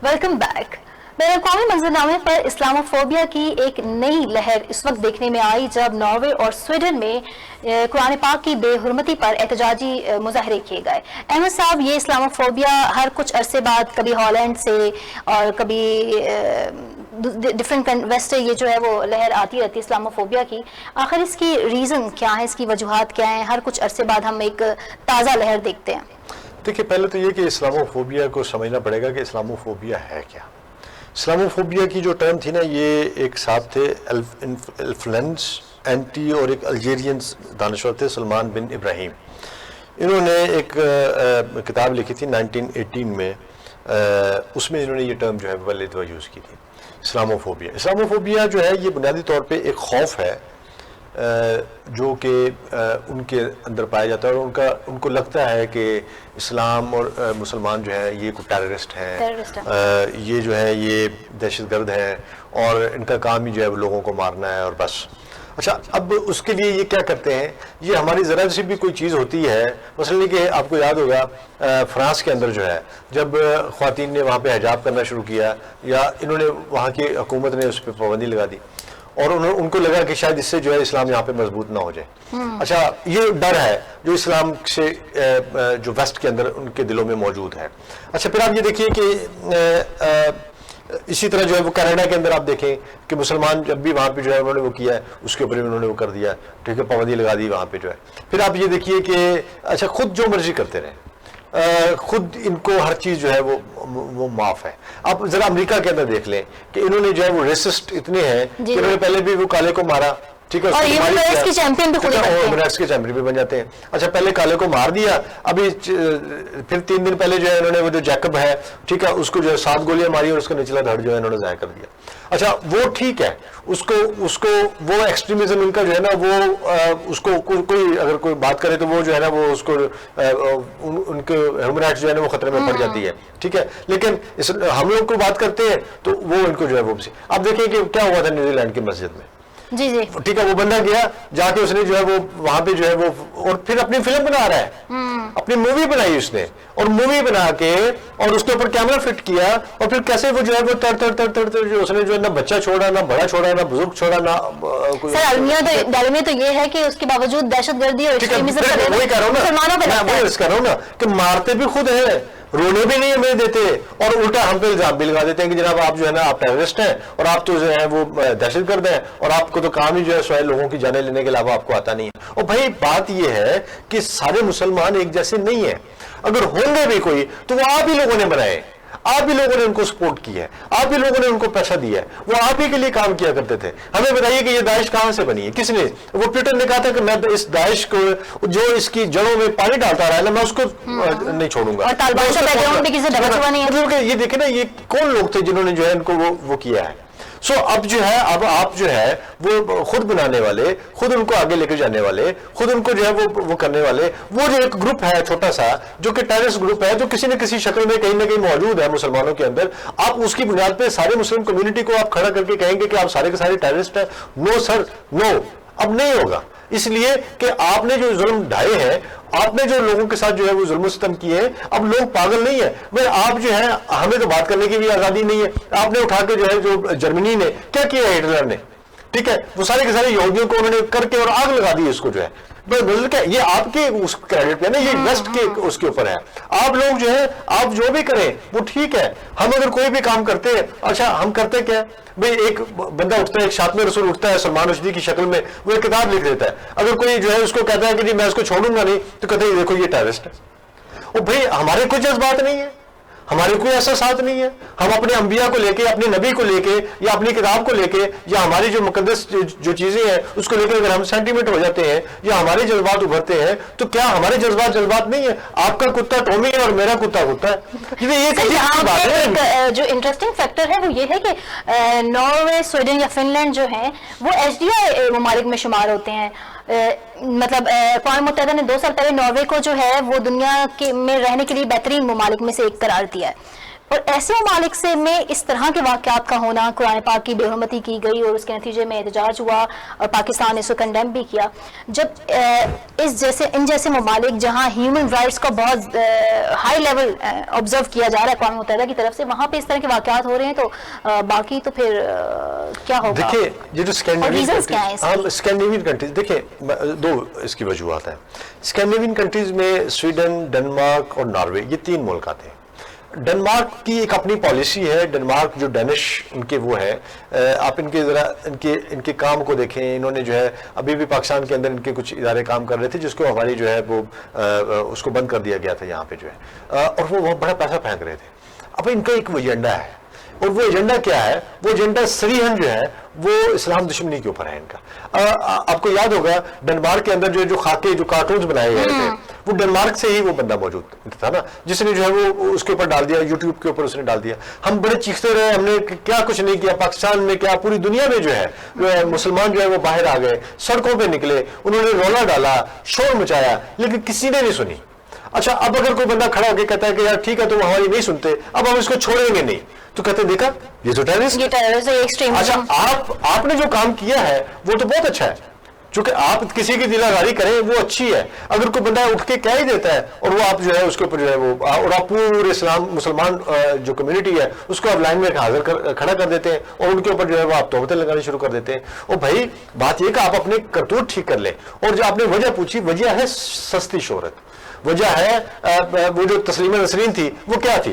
Welcome back. بین الاقوامی منظرنامے پر Islamophobia کی ایک نئی لہر اس وقت دیکھنے میں آئی جب ناروے اور سویڈن میں قرآن پاک کی بے حرمتی پر احتجاجی مظاہرے کیے گئے. احمد صاحب، یہ اسلاموفوبیا ہر کچھ عرصے بعد کبھی ہالینڈ سے اور کبھی ڈفرینٹ ویسٹ سے یہ جو ہے وہ لہر آتی رہتی ہے اسلاموفوبیا کی. آخر اس کی ریزن کیا ہے، اس کی وجوہات کیا ہیں؟ ہر کچھ عرصے بعد ہم ایک تازہ لہر دیکھتے ہیں. دیکھیے، پہلے تو یہ کہ اسلاموفوبیا کو سمجھنا پڑے گا کہ اسلاموفوبیا ہے کیا. اسلاموفوبیا کی جو ٹرم تھی نا، یہ ایک صاحب تھے الفلنس اینٹی اور ایک الجیرین دانشور تھے سلمان بن ابراہیم. انہوں نے ایک کتاب لکھی تھی 1918 میں. اس میں انہوں نے یہ ٹرم جو ہے پہلی دفعہ یوز کی تھی، اسلاموفوبیا. اسلاموفوبیا جو ہے یہ بنیادی طور پہ ایک خوف ہے جو کہ ان کے اندر پایا جاتا ہے، اور ان کو لگتا ہے کہ اسلام اور مسلمان جو ہے یہ کوئی ٹیررسٹ ہیں، یہ جو ہے یہ دہشت گرد ہیں، اور ان کا کام ہی جو ہے وہ لوگوں کو مارنا ہے اور بس. اچھا، اب اس کے لیے یہ کیا کرتے ہیں، یہ ہماری ذرا سی بھی کوئی چیز ہوتی ہے، مثلا کہ آپ کو یاد ہوگا فرانس کے اندر جو ہے جب خواتین نے وہاں پہ حجاب کرنا شروع کیا، یا انہوں نے وہاں کی حکومت نے اس پہ پابندی لگا دی، اور ان کو لگا کہ شاید اس سے جو ہے اسلام یہاں پہ مضبوط نہ ہو جائے. اچھا، یہ ڈر ہے جو اسلام سے جو ویسٹ کے اندر ان کے دلوں میں موجود ہے. اچھا، پھر آپ یہ دیکھیے کہ اسی طرح جو ہے وہ کینیڈا کے اندر آپ دیکھیں کہ مسلمان جب بھی وہاں پہ جو ہے انہوں نے وہ کیا ہے، اس کے اوپر بھی انہوں نے وہ کر دیا، ٹھیک ہے، پابندی لگا دی وہاں پہ جو ہے. پھر آپ یہ دیکھیے کہ اچھا خود جو مرضی کرتے رہیں، خود ان کو ہر چیز جو ہے وہ معاف ہے. آپ ذرا امریکہ کے اندر دیکھ لیں کہ انہوں نے جو ہے وہ ریسسٹ اتنے ہیں کہ انہوں نے پہلے بھی وہ کالے کو مارا، ٹھیک ہے، اور ہیومن رائٹس کے چیمپئن بھی بن جاتے ہیں. اچھا، پہلے کالے کو مار دیا، ابھی پھر 3 دن پہلے جو ہے انہوں نے وہ جو جیکب ہے، ٹھیک ہے، اس کو جو ہے 7 گولیاں ماری اور اس کا نچلا دھڑ جو ہے انہوں نے ضائع کر دیا. اچھا، وہ ٹھیک ہے، اس کو وہ ایکسٹریمزم ان کا جو ہے نا وہ اس کو کوئی اگر کوئی بات کرے تو وہ جو ہے نا وہ اس کو ان کے ہیومن رائٹس جو ہے نا وہ خطرے میں پڑ جاتی ہے، ٹھیک ہے. لیکن ہم لوگ کو بات کرتے ہیں تو وہ ان کو جو ہے وہ آپ دیکھیں کہ کیا ہوا تھا نیوزی لینڈ کی مسجد میں، جی جی، ٹھیک ہے، وہ بندہ گیا جا کے اس نے جو ہے وہ وہاں پہ جو ہے وہ، اور پھر اپنی فلم بنا رہا ہے، اپنی مووی بنائی اس نے، اور مووی بنا کے اور اس کے اوپر کیمرہ فٹ کیا، اور پھر کیسے وہ جو ہے وہ تڑ جو اس نے جو ہے نہ بچہ چھوڑا، نہ بڑا چھوڑا، نہ بزرگ چھوڑا، نہ سر میں تو یہ ہے کہ اس کے باوجود دہشت گردی اور وہی کہہ رہا ہوں نا کہ مارتے بھی خود ہیں، رونے بھی نہیں ہمیں دیتے، اور الٹا ہم پہ الزام بھی لگا دیتے ہیں کہ جناب آپ جو ہے نا آپ ٹیررسٹ ہیں، اور آپ تو جو ہے وہ دہشت گرد ہیں، اور آپ کو تو کام ہی جو ہے سوائے لوگوں کی جانیں لینے کے علاوہ آپ کو آتا نہیں ہے. اور بھائی بات یہ ہے کہ سارے مسلمان ایک جیسے نہیں ہیں، اگر ہوں گے بھی کوئی تو وہ آپ ہی لوگوں نے بنائے، آپ ہی لوگوں نے ان کو سپورٹ کیا ہے، آپ ہی لوگوں نے ان کو پیسہ دیا ہے، وہ آپ ہی کے لیے کام کیا کرتے تھے. ہمیں بتائیے کہ یہ داعش کہاں سے بنی ہے، کس نے؟ وہ پیٹر نے کہا تھا کہ میں اس داعش کو جو اس کی جڑوں میں پانی ڈالتا رہا ہے نا، میں اس کو نہیں چھوڑوں گا. یہ دیکھیں نا، یہ کون لوگ تھے جنہوں نے جو ہے ان کو وہ کیا ہے. سو اب جو ہے، اب آپ جو ہے وہ خود بنانے والے، خود ان کو آگے لے کے جانے والے، خود ان کو جو ہے وہ کرنے والے، وہ جو ایک گروپ ہے چھوٹا سا جو کہ ٹیررسٹ گروپ ہے، جو کسی نہ کسی شکل میں کہیں نہ کہیں موجود ہے مسلمانوں کے اندر، آپ اس کی بنیاد پہ سارے مسلم کمیونٹی کو آپ کھڑا کر کے کہیں گے کہ آپ سارے کے سارے ٹیررسٹ ہیں؟ نو سر، نو، اب نہیں ہوگا. اس لیے کہ آپ نے جو ظلم ڈھائے ہیں، آپ نے جو لوگوں کے ساتھ جو ہے وہ ظلم و ستم کیے ہیں، اب لوگ پاگل نہیں ہیں. بھائی آپ جو ہے، ہمیں تو بات کرنے کی بھی آزادی نہیں ہے. آپ نے اٹھا کے جو ہے جو جرمنی نے کیا کیا ہے، ہٹلر نے، ٹھیک ہے، وہ سارے کے سارے یہودیوں کو انہوں نے کر کے اور آگ لگا دی اس کو جو ہے. یہ آپ کے اس کریڈٹ پہ نا، یہ ویسٹ کے اس کے اوپر ہے. آپ لوگ جو ہے آپ جو بھی کریں وہ ٹھیک ہے، ہم اگر کوئی بھی کام کرتے ہیں، اچھا ہم کرتے کیا؟ بھئی ایک بندہ اٹھتا ہے، ایک شاطم رسول اٹھتا ہے سلمان رشدی کی شکل میں، وہ ایک کتاب لکھ دیتا ہے. اگر کوئی جو ہے اس کو کہتا ہے کہ جی میں اس کو چھوڑوں گا نہیں، تو کہتے ہیں دیکھو یہ ٹیررسٹ ہے. اور بھئی ہمارے کوئی جذبات نہیں ہے، ہمارے کوئی ایسا ساتھ نہیں ہے. ہم اپنے انبیاء کو لے کے، اپنے نبی کو لے کے، یا اپنی کتاب کو لے کے، یا ہماری جو مقدس جو چیزیں ہیں اس کو لے کے اگر ہم سینٹیمنٹ ہو جاتے ہیں یا ہمارے جذبات ابھرتے ہیں، تو کیا ہمارے جذبات نہیں ہیں؟ آپ کا کتا ٹومی ہے اور میرا کتا ہے. جو انٹرسٹنگ فیکٹر ہے وہ یہ ہے کہ ناروے، سویڈن یا فن لینڈ جو ہیں وہ HDI ممالک میں شمار ہوتے ہیں. مطلب اقوام متحدہ نے 2 سال پہلے ناروے کو جو ہے وہ دنیا میں رہنے کے لیے بہترین ممالک میں سے ایک قرار دیا ہے. اور ایسے ممالک سے میں اس طرح کے واقعات کا ہونا، قرآن پاک کی بے حرمتی کی گئی اور اس کے نتیجے میں احتجاج ہوا اور پاکستان نے اس کو کنڈیم بھی کیا. جب ان جیسے ممالک جہاں ہیومن رائٹس کا بہت ہائی لیول آبزرو کیا جا رہا ہے اقوام متحدہ کی طرف سے، وہاں پہ اس طرح کے واقعات ہو رہے ہیں، تو باقی تو پھر کیا ہوگا؟ دیکھیں یہ جو اسکینڈینیوین کنٹریز دیکھیں، دو اس کی وجوہات ہیں. اسکینڈینیوین کنٹریز میں سویڈن، ڈنمارک اور ناروے، یہ 3 ملک آتے ہیں. ڈنمارک کی ایک اپنی پالیسی ہے. ڈنمارک جو ڈینش ان کے وہ ہے، آپ ان کے ذرا ان کے کام کو دیکھیں. انہوں نے جو ہے ابھی بھی پاکستان کے اندر ان کے کچھ ادارے کام کر رہے تھے جس کو ہماری جو ہے وہ اس کو بند کر دیا گیا تھا یہاں پہ جو ہے، اور وہ بڑا پیسہ پھینک رہے تھے. اب ان کا ایک ایجنڈا ہے، اور وہ ایجنڈا کیا ہے؟ وہ ایجنڈا صریحاً جو ہے وہ اسلام دشمنی کے اوپر ہے ان کا. آپ کو یاد ہوگا ڈنمارک کے اندر جو خاکے، جو کارٹونز بنائے گئے تھے، وہ ڈنمارک سے ہی وہ بندہ موجود تھا نا، جس نے جو ہے وہ اس کے اوپر ڈال دیا، یوٹیوب کے اوپر اس نے ڈال دیا. ہم بڑے چیختے رہے، ہم نے کیا کچھ نہیں کیا. پاکستان میں کیا پوری دنیا میں جو ہے مسلمان جو ہے وہ باہر آ گئے، سڑکوں پہ نکلے، انہوں نے رولا ڈالا، شور مچایا، لیکن کسی نے نہیں سنی. اچھا اب اگر کوئی بندہ کھڑا ہو کے کہتا ہے کہ یار ٹھیک ہے تم ہماری نہیں سنتے، اب ہم اس کو چھوڑیں گے نہیں، تو کہتے ہیں دیکھا یہ تو ٹیررسٹ. اچھا آپ نے جو کام کیا ہے وہ تو بہت اچھا ہے، چونکہ آپ کسی کی دل آزاری کریں وہ اچھی ہے. اگر کوئی بندہ اٹھ کے کہہ ہی دیتا ہے اور وہ آپ جو ہے اس کے اوپر جو ہے وہ، اور آپ پورے مسلمان جو کمیونٹی ہے اس کو آپ لائن میں کھڑا کر دیتے ہیں اور ان کے اوپر جو ہے وہ آپ تہمتیں لگانی شروع کر دیتے ہیں. اور بھائی بات یہ کہ آپ اپنے کرتوت ٹھیک کر لیں. اور جو آپ نے وجہ پوچھی، وجہ ہے سستی شہرت. وجہ ہے وہ جو تسلیمہ نسرین تھی، وہ کیا تھی؟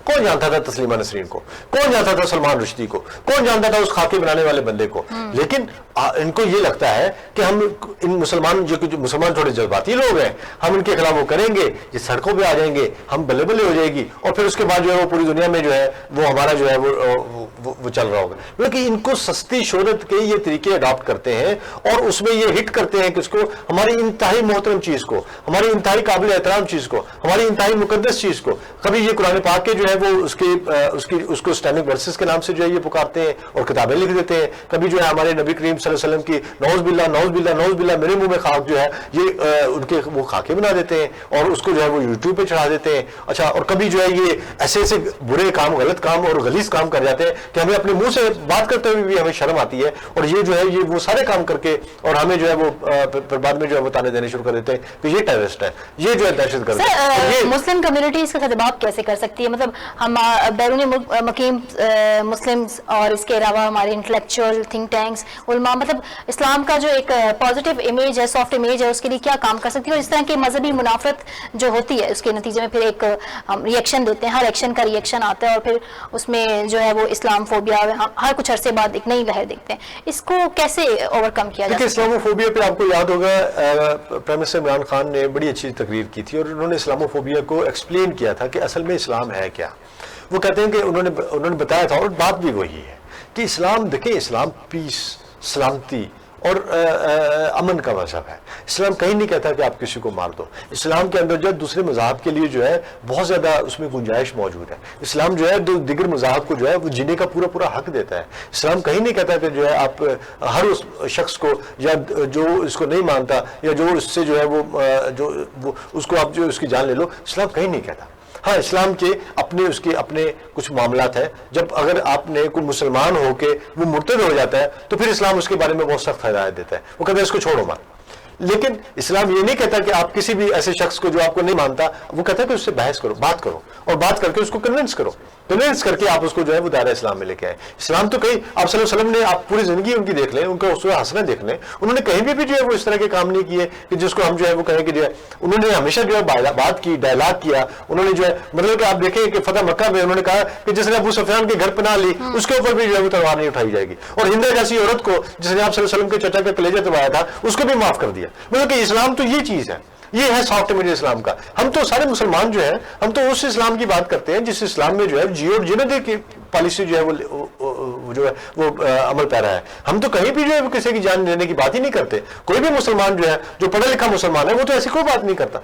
کون جانتا تھا تسلیمہ نسرین کو؟ کون جانتا تھا سلمان رشدی کو؟ کون جانتا تھا اس خاکے بنانے والے بندے کو؟ لیکن ان کو یہ لگتا ہے کہ ہم ان مسلمان تھوڑے جذباتی لوگ ہیں، ہم ان کے خلاف وہ کریں گے، یہ سڑکوں پہ آ جائیں گے، ہم بلے بلے ہو جائے گی، اور پھر اس کے بعد جو ہے وہ پوری دنیا میں جو ہے وہ ہمارا جو ہے وہ چل رہا ہوگا. کیونکہ ان کو سستی شہرت کے یہ طریقے اڈاپٹ کرتے ہیں اور اس میں یہ ہٹ کرتے ہیں کہ اس کو ہماری انتہائی محترم چیز کو، ہماری انتہائی قابل احترام چیز کو، ہماری انتہائی مقدس چیز کو، کبھی یہ قرآن پاک کے جو ہے وہ اس کو اسٹینڈنگ ورسز کے نام سے جو ہے یہ پکارتے ہیں اور کتابیں لکھ دیتے ہیں. کبھی جو ہے ہمارے نبی کریم صلی اللہ علیہ وسلم کی نعوذ باللہ نعوذ باللہ نعوذ باللہ میرے منہ میں خاک جو ہے یہ ان کے وہ خاکے بنا دیتے ہیں اور اس کو جو ہے وہ یوٹیوب پہ چڑھا دیتے ہیں. اچھا اور کبھی جو ہے یہ ایسے برے کام، غلط کام اور غلیظ کام کر جاتے ہیں کہ ہمیں اپنے منہ سے بات کرتے ہوئے بھی ہمیں شرم آتی ہے، اور یہ جو ہے یہ وہ سارے کام کر کے اور ہمیں جو ہے وہ پھر بعد میں جو ہے وہ تانے دینے شروع کر دیتے ہیں کہ یہ ٹیررسٹ ہے، یہ جو ہے دہشت گرد ہے. مسلم کمیونٹی اس کا خطاب کیسے کر سکتی ہے؟ مطلب ہم بیرون مقیم مسلمز اور اس کے علاوہ ہمارے انٹلیکچوئل تھنک ٹینکس، علماء، مطلب اسلام کا جو ایک پازیٹیو امیج ہے، سافٹ امیج ہے، اس کے لیے کیا کام کر سکتی ہے؟ اور اس طرح کی مذہبی منافرت جو ہوتی ہے اس کے نتیجے میں پھر ایک ہم ریئیکشن دیتے ہیں، ہر ایکشن کا ریئیکشن آتا ہے اور پھر اس میں جو ہے وہ اسلام فوبیا ہر کچھ عرصے بعد ایک نئی لہر دیکھتے ہیں. اس کو کیسے اوور کم کیا جائے؟ اسلام فوبیا پہ آپ کو یاد ہوگا پرائم منسٹر عمران خان نے بڑی اچھی تقریر کی تھی اور انہوں نے اسلام فوبیا کو ایکسپلین کیا تھا کہ اصل میں اسلام ہے کیا. وہ کہتے ہیں کہ انہوں نے بتایا تھا اور بات بھی وہی ہے کہ اسلام، دیکھیں اسلام پیس، سلامتی اور امن کا مذہب ہے. اسلام کہیں نہیں کہتا کہ آپ کسی کو مار دو. اسلام کے اندر جو ہے دوسرے مذاہب کے لیے جو ہے بہت زیادہ اس میں گنجائش موجود ہے. اسلام جو ہے دیگر مذاہب کو جو ہے وہ جینے کا پورا حق دیتا ہے. اسلام کہیں نہیں کہتا کہ جو ہے آپ ہر اس شخص کو یا جو اس کو نہیں مانتا یا جو اس سے جو ہے وہ اس کو آپ جو اس کی جان لے لو، اسلام کہیں نہیں کہتا. ہاں اسلام کے اپنے کچھ معاملات ہیں. جب اگر آپ نے کوئی مسلمان ہو کے وہ مرتد ہو جاتا ہے تو پھر اسلام اس کے بارے میں بہت سخت ہدایت دیتا ہے. وہ کہتا ہے اس کو چھوڑو مت. لیکن اسلام یہ نہیں کہتا کہ آپ کسی بھی ایسے شخص کو جو آپ کو نہیں مانتا، وہ کہتا ہے کہ اس سے بحث کرو، بات کرو، اور بات کر کے اس کو کنونس کر کے آپ اس کو جو ہے وہ دائرہ اسلام میں لے کے آئے. اسلام تو کہیں آپ صلی اللہ علیہ وسلم نے، آپ پوری زندگی ان کی دیکھ لیں، ان کا اسوہ حسنہ دیکھ لیں، انہوں نے کہیں بھی جو ہے وہ اس طرح کے کام نہیں کیے کہ جس کو ہم جو ہے وہ کہیں کہ جو ہے انہوں نے ہمیشہ جو ہے بات کی، ڈائلاگ کیا. انہوں نے جو ہے مطلب کہ آپ دیکھیں کہ فتح مکہ میں انہوں نے کہا کہ جس نے ابو سفیان کے گھر پناہ لی اس کے اوپر بھی جو ہے وہ تلوار نہیں اٹھائی جائے گی. اور ہند جیسی عورت کو جس نے آپ صلی اللہ علیہ وسلم کے چچا کا کلیجہ دبایا تھا اس کو بھی معاف کر دیا. مطلب کہ اسلام تو یہ چیز ہے، یہ ہے سافٹ امیج اسلام کا. ہم تو سارے مسلمان جو ہیں ہم تو اس اسلام کی بات کرتے ہیں جس اسلام میں جو ہے جیو جنت کی پالیسی جو ہے وہ جو ہے وہ عمل پیرا ہے. ہم تو کہیں بھی جو ہے وہ کسی کی جان لینے کی بات ہی نہیں کرتے. کوئی بھی مسلمان جو ہے جو پڑھا لکھا مسلمان ہے وہ تو ایسی کوئی بات نہیں کرتا.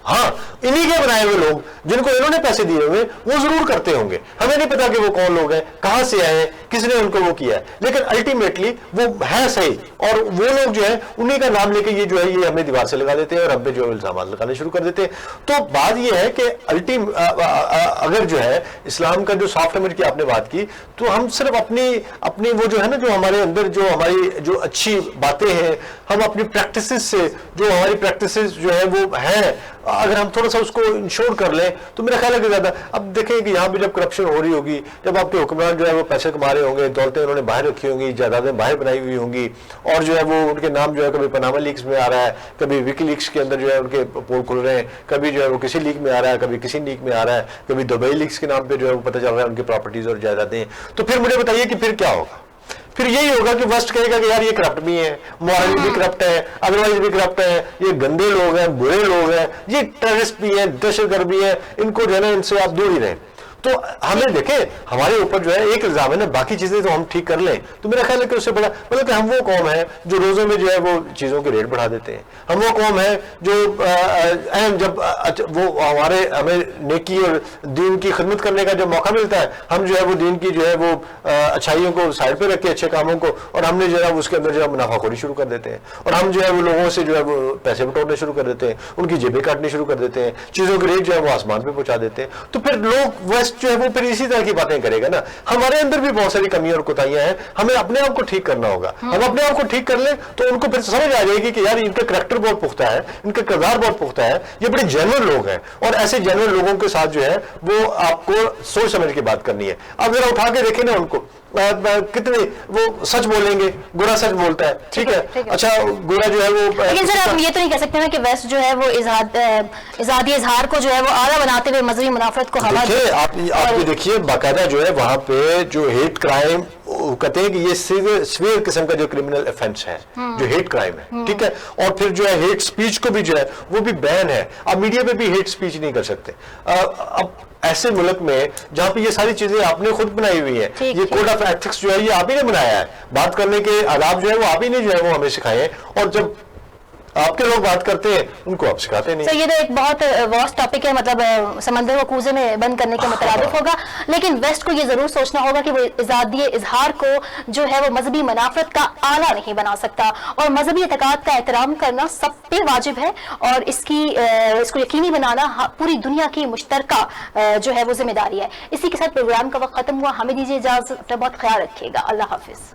ہاں انہی کے بنائے ہوئے لوگ جن کو انہوں نے پیسے دیے ہوئے وہ ضرور کرتے ہوں گے, ہمیں نہیں پتا کہ وہ کون لوگ ہیں, کہاں سے آئے ہیں, کس نے ان کو وہ کیا ہے, لیکن الٹیمیٹلی وہ ہے صحیح, اور وہ لوگ جو ہے انہی کا نام لے کے یہ جو ہے یہ ہمیں دیوار سے لگا دیتے ہیں اور ہم پہ جو ہے الزامات لگانے شروع کر دیتے ہیں. تو بات یہ ہے کہ اگر جو ہے اسلام کا جو سافٹ ایمنٹ کی آپ نے بات کی, تو ہم صرف اپنی وہ جو ہے نا جو ہمارے اندر جو ہماری جو اچھی باتیں ہیں, ہم اپنی پریکٹسز سے جو ہماری پریکٹسز جو ہے وہ ہیں, اگر ہم تھوڑا سا اس کو انشور کر لیں تو میرا خیال ہے کہ زیادہ. اب دیکھیں کہ یہاں بھی جب کرپشن ہو رہی ہوگی, جب آپ کے حکمران جو ہے وہ پیسے کما رہے ہوں گے, دولتیں انہوں نے باہر رکھی ہوں گی, جائیدادیں باہر بنائی ہوئی ہوں گی, اور جو ہے وہ ان کے نام جو ہے کبھی پاناما لیکس میں آ رہا ہے, کبھی وکی لیکس کے اندر جو ہے ان کے پول کھل رہے ہیں, کبھی جو ہے وہ کسی لیک میں آ رہا ہے, کبھی کسی لیک میں آ رہا ہے, کبھی دبئی لیکس کے نام پہ جو ہے وہ پتہ چل رہا ہے ان کی پراپرٹیز اور جائیدادیں. تو پھر مجھے بتائیے کہ پھر کیا ہوگا؟ پھر یہی ہوگا کہ ویسٹ کہے گا کہ یار یہ کرپٹ بھی ہے, مورلی بھی کرپٹ ہے, ادروائز بھی کرپٹ ہے, یہ گندے لوگ ہیں, برے لوگ ہیں, یہ ٹیررسٹ بھی ہیں, دہشت گرد بھی ہیں, ان کو جو ہے نا ان سے آپ دور ہی رہیں. تو ہمیں دیکھیں ہمارے اوپر جو ہے ایک الزام ہے نا, باقی چیزیں تو ہم ٹھیک کر لیں تو میرا خیال ہے کہ اس سے بڑا مطلب کہ ہم وہ قوم ہے جو روزوں میں جو ہے وہ چیزوں کے ریٹ بڑھا دیتے ہیں, ہم وہ قوم ہے جو اہم جب وہ ہمیں نیکی اور دین کی خدمت کرنے کا جب موقع ملتا ہے, ہم جو ہے وہ دین کی جو ہے وہ اچھائیوں کو سائڈ پہ رکھ کے اچھے کاموں کو, اور ہم نے جو ہے اس کے اندر جو ہے منافع خوری شروع کر دیتے ہیں, اور ہم جو ہے وہ لوگوں سے جو ہے وہ پیسے بٹورنے شروع کر دیتے ہیں, ان کی جیبیں کاٹنے شروع کر دیتے ہیں, چیزوں کے ریٹ جو ہے وہ آسمان پہ پہنچا دیتے ہیں. تو پھر لوگ ویسٹ جو ہے وہ پھر اسی طرح کی باتیں کرے گا نا. ہمارے اندر بھی بہت ساری کمیاں اور کوتاہیاں ہیں, ہمیں اپنے آپ کو ٹھیک کرنا ہوگا. ہم اپنے آپ کو ٹھیک کر لیں تو ان کو پھر سمجھ آ جائے گی کہ یار ان کا کریکٹر بہت پختہ ہے, ان کا کردار بہت پختہ ہے, یہ بڑے جینوئن لوگ ہیں, اور ایسے جینوئن لوگوں کے ساتھ جو ہے وہ آپ کو سوچ سمجھ کے بات کرنی ہے. اب ذرا اٹھا کے دیکھیں نا ان کو, کتنے وہ سچ بولیں گے, گورا سچ بولتا ہے, ٹھیک ہے, اچھا گورا جو ہے وہ, لیکن سر ہم یہ تو نہیں کہہ سکتے کہ ویسٹ جو ہے وہ ازادی اظہار کو جو ہے وہ اعلیٰ بناتے ہوئے مذہبی منافرت کو ہوا دیکھیے آپ یہ دیکھیے باقاعدہ جو ہے وہاں پہ جو ہیٹ کرائم کہتے ہیں کہ یہ سیویئر قسم کا جو کرمنل افینس ہے, جو ہیٹ کرائم ہے, ٹھیک ہے, اور پھر جو ہے ہیٹ سپیچ کو بھی جو ہے وہ بھی بین ہے. اب میڈیا پہ بھی ہیٹ سپیچ نہیں کر سکتے. اب ایسے ملک میں جہاں پہ یہ ساری چیزیں آپ نے خود بنائی ہوئی ہیں, یہ کوڈ آف ایتھکس جو ہے یہ آپ ہی نے بنایا ہے, بات کرنے کے آداب جو ہے وہ آپ ہی نے جو ہے وہ ہمیں سکھائے ہیں, اور جب آپ کے لوگ بات کرتے ہیں ان کو آپ سکھاتے نہیں. سر یہ تو ایک بہت واسٹ ٹاپک ہے, مطلب سمندر کو کوزے میں بند کرنے کے مترادف ہوگا, لیکن ویسٹ کو یہ ضرور سوچنا ہوگا کہ وہ ازادی اظہار کو جو ہے وہ مذہبی منافرت کا آلہ نہیں بنا سکتا, اور مذہبی اعتقاد کا احترام کرنا سب پہ واجب ہے, اور اس کو یقینی بنانا پوری دنیا کی مشترکہ جو ہے وہ ذمہ داری ہے. اسی کے ساتھ پروگرام کا وقت ختم ہوا, ہمیں دیجیے اجازت, اپنا بہت خیال رکھیے گا, اللہ حافظ.